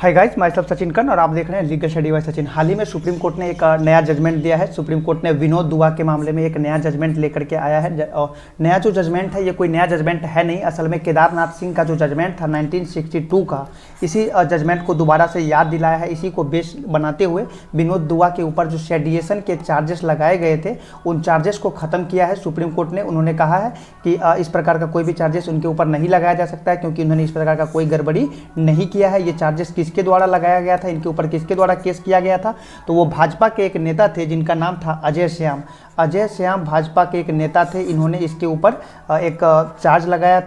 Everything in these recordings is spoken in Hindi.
हाय गाइस, मैं सब सचिन कर्ण और आप देख रहे हैं लीगल स्टडी बाय सचिन। हाल ही में सुप्रीम कोर्ट ने एक नया जजमेंट दिया है। सुप्रीम कोर्ट ने विनोद दुआ के मामले में एक नया जजमेंट लेकर के आया है। और नया जो जजमेंट है ये कोई नया जजमेंट है नहीं, असल में केदारनाथ सिंह का जो जजमेंट था 1962 का, इसी जजमेंट को दोबारा से याद दिलाया है। इसी को बेस बनाते हुए विनोद दुआ के ऊपर जो सेडिएशन के चार्जेस लगाए गए थे उन चार्जेस को ख़त्म किया है सुप्रीम कोर्ट ने। उन्होंने कहा है कि इस प्रकार का कोई भी चार्जेस उनके ऊपर नहीं लगाया जा सकता है, क्योंकि उन्होंने इस प्रकार का कोई गड़बड़ी नहीं किया है। ये चार्जेस किसके द्वारा लगाया गया था, इनके ऊपर किसके द्वारा केस किया गया था, तो वो भाजपा के एक नेता थे जिनका नाम था अजय श्याम। अजय श्याम भाजपा के एक नेता थे। इन्होंने इसके ऊपर एक चार्ज लगाया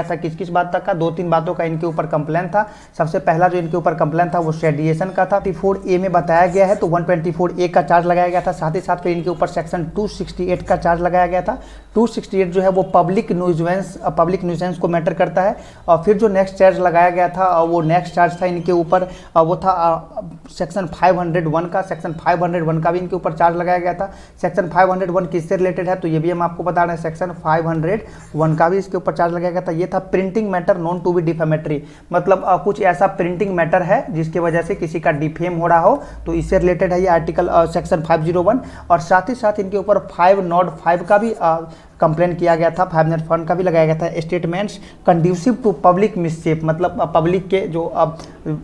था। किस किस बात तक का, 2-3 बातों का इनके ऊपर कंप्लेन था। सबसे पहला जो इनके ऊपर कंप्लेन था वो सेडिएशन का था। 24A में बताया गया है तो 124A का चार्ज लगाया गया था। साथ ही साथ फिर इनके ऊपर सेक्शन 268 का चार्ज लगाया गया था। 268 जो है वो पब्लिक न्यूजेंस को मैटर करता है। और फिर जो नेक्स्ट चार्ज लगाया गया था वो नेक्स्ट चार्ज था इनके ऊपर, वो था सेक्शन 501 का। सेक्शन 501 का भी इनके ऊपर चार्ज लगाया गया था। सेक्शन 501 किससे रिलेटेड है तो ये भी हम आपको बता रहे हैं। सेक्शन 501 का भी इसके ऊपर चार्ज लगाया गया था। ये था printing matter known to be defamatory, मतलब कुछ ऐसा प्रिंटिंग मैटर है जिसकी वजह से किसी का डिफेम हो रहा हो, तो इससे रिलेटेड है ये आर्टिकल सेक्शन 501। और साथ ही साथ इनके ऊपर 505 का भी कंप्लेन किया गया था। 505 का भी लगाया गया था। Statements conducive to public mischief, मतलब पब्लिक के जो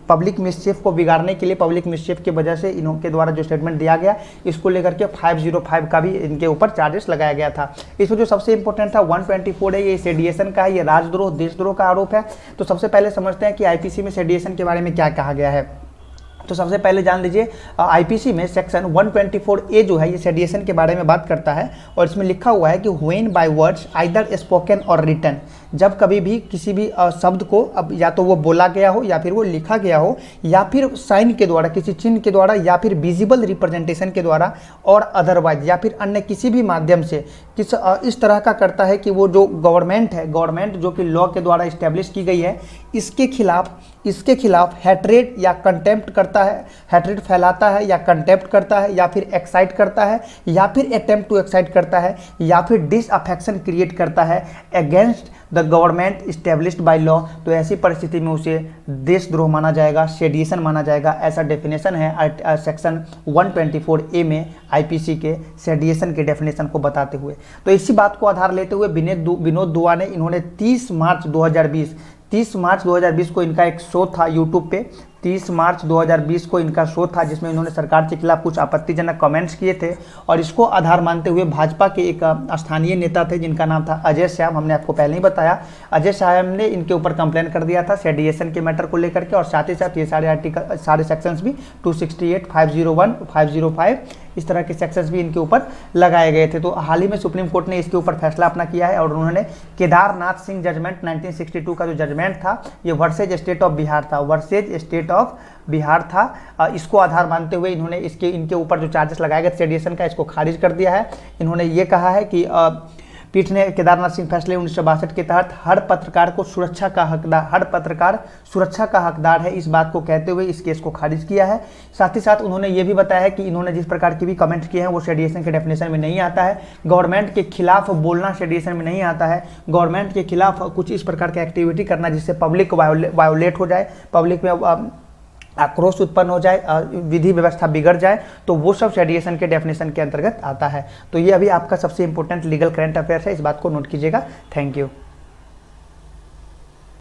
पब्लिक मिसचीफ को बिगाड़ने के लिए, पब्लिक मिसचीफ की वजह से इनके द्वारा जो स्टेटमेंट दिया गया इसको लेकर के 505 का भी इनके ऊपर चार्जेस लगाया गया था। इसमें जो सबसे इंपॉर्टेंट था 124 है, ये सेडिएशन का है, ये राजद्रोह देशद्रोह का आरोप है। तो सबसे पहले समझते हैं कि आईपीसी में सेडिएशन के बारे में क्या कहा गया है। तो सबसे पहले जान लीजिए आईपीसी में सेक्शन 124A जो है ये सेडिएशन के बारे में बात करता है। और इसमें लिखा हुआ है कि when by words either spoken और रिटन, जब कभी भी किसी भी शब्द को अब या तो वो बोला गया हो या फिर वो लिखा गया हो या फिर साइन के द्वारा, किसी चिन्ह के द्वारा या फिर विजिबल रिप्रेजेंटेशन के द्वारा और अदरवाइज या फिर अन्य किसी भी माध्यम से इस तरह का करता है कि वो जो गवर्नमेंट है, गवर्नमेंट जो कि लॉ के द्वारा इस्टेब्लिश की गई है, इसके खिलाफ हैट्रेड या कंटेम्प्ट करता है, हैट्रेड फैलाता है या कंटेम्प्ट करता है या फिर एक्साइट करता है या फिर अटेम्प्ट टू एक्साइट करता है या फिर डिसअफेक्शन क्रिएट करता है against the government established by law, तो ऐसी परिस्थिति में उसे देशद्रोह माना जाएगा, सेडिएशन माना जाएगा। ऐसा डेफिनेशन है सेक्शन 124A में आईपीसी के सेडिएशन के डेफिनेशन को बताते हुए। तो इसी बात को आधार लेते हुए विनोद दुआ ने इन्होंने 30 मार्च 2020 को इनका एक शो था यूट्यूब पे। 30 मार्च 2020 को इनका शो था जिसमें इन्होंने सरकार के खिलाफ कुछ आपत्तिजनक कमेंट्स किए थे। और इसको आधार मानते हुए भाजपा के एक स्थानीय नेता थे जिनका नाम था अजय श्याम, हमने आपको पहले ही बताया। अजय श्याम ने इनके ऊपर कंप्लेन कर दिया था सेडिएशन के मैटर को लेकर के। और साथ ही साथ ये सारे सेक्शंस भी 268, 501, 505 इस तरह के सेक्शंस भी इनके ऊपर लगाए गए थे। तो हाल ही में सुप्रीम कोर्ट ने इसके ऊपर फैसला अपना किया है और उन्होंने केदारनाथ सिंह जजमेंट 1962 का जो जजमेंट था ये वर्सेज स्टेट ऑफ बिहार था, इसको आधार मानते हुए इन्होंने इनके ऊपर जो चार्जेस लगाए गए सेडिएशन का, इसको खारिज कर दिया है। इन्होंने ये कहा है कि पीठ ने केदारनाथ सिंह फैसले 1962 के तहत हर पत्रकार सुरक्षा का हकदार है, इस बात को कहते हुए इस केस को खारिज किया है। साथ ही साथ उन्होंने ये भी बताया है कि इन्होंने जिस प्रकार की भी कमेंट किए हैं वो सेडिएशन के डेफिनेशन में नहीं आता है। गवर्नमेंट के खिलाफ बोलना सेडिएशन में नहीं आता है। गवर्नमेंट के खिलाफ कुछ इस प्रकार की एक्टिविटी करना जिससे पब्लिक वायोलेट हो जाए, पब्लिक में आक्रोश उत्पन्न हो जाए, विधि व्यवस्था बिगड़ जाए, तो वो सब सेडिएशन के डेफिनेशन के अंतर्गत आता है। तो ये अभी आपका सबसे इंपॉर्टेंट लीगल करंट अफेयर्स है, इस बात को नोट कीजिएगा। Thank you.